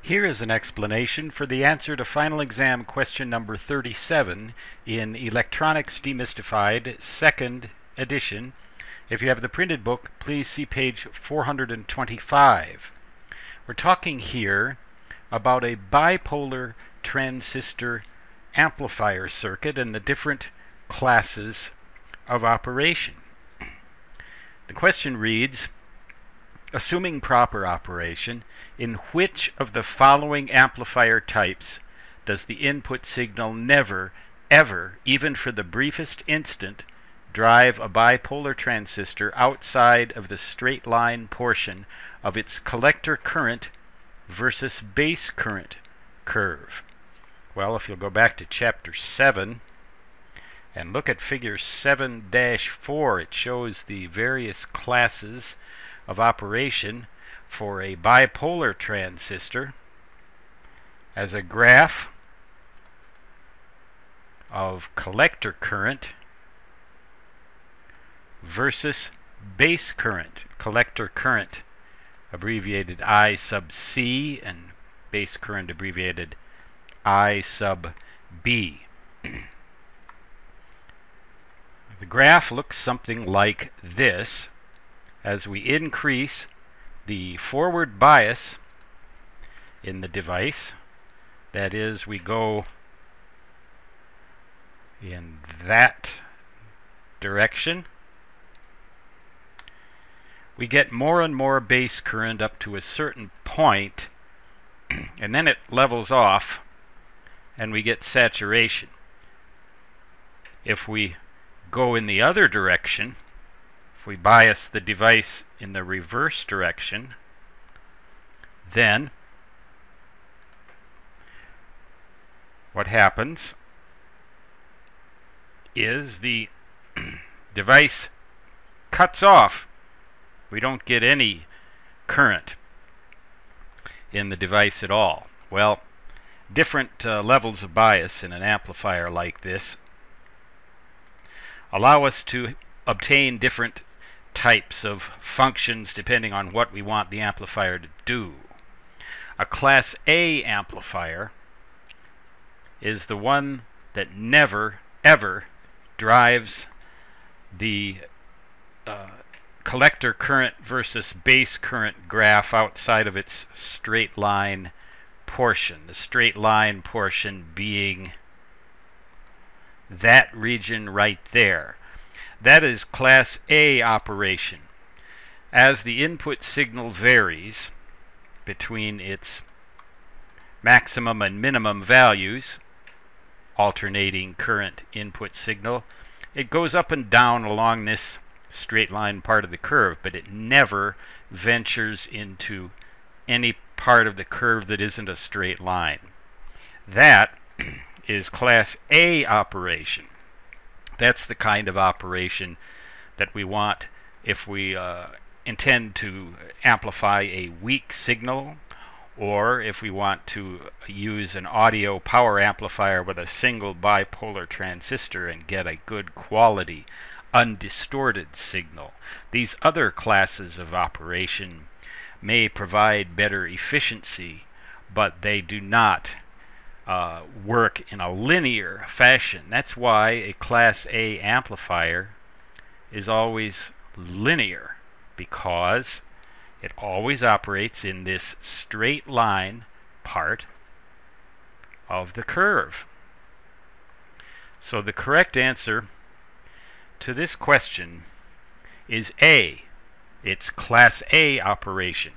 Here is an explanation for the answer to final exam question number 37 in Electronics Demystified, 2nd edition. If you have the printed book, please see page 425. We're talking here about a bipolar transistor amplifier circuit and the different classes of operation. The question reads, assuming proper operation, in which of the following amplifier types does the input signal never, ever, even for the briefest instant, drive a bipolar transistor outside of the straight line portion of its collector current versus base current curve? Well, if you'll go back to chapter 7 and look at figure 7-4, it shows the various classes of operation for a bipolar transistor as a graph of collector current versus base current. Collector current abbreviated I sub C and base current abbreviated I sub B. The graph looks something like this. As we increase the forward bias in the device, that is, we go in that direction, we get more and more base current up to a certain point, and then it levels off and we get saturation. If we go in the other direction, if we bias the device in the reverse direction, then what happens is the device cuts off. We don't get any current in the device at all. Well, different levels of bias in an amplifier like this allow us to obtain different types of functions depending on what we want the amplifier to do. A Class A amplifier is the one that never, ever drives the collector current versus base current graph outside of its straight line portion. The straight line portion being that region right there. That is Class A operation. As the input signal varies between its maximum and minimum values, alternating current input signal, it goes up and down along this straight line part of the curve, but it never ventures into any part of the curve that isn't a straight line. That is Class A operation. That's the kind of operation that we want if we intend to amplify a weak signal, or if we want to use an audio power amplifier with a single bipolar transistor and get a good quality, undistorted signal. These other classes of operation may provide better efficiency, but they do not work in a linear fashion. That's why a Class A amplifier is always linear, because it always operates in this straight line part of the curve. So the correct answer to this question is A. It's Class A operation.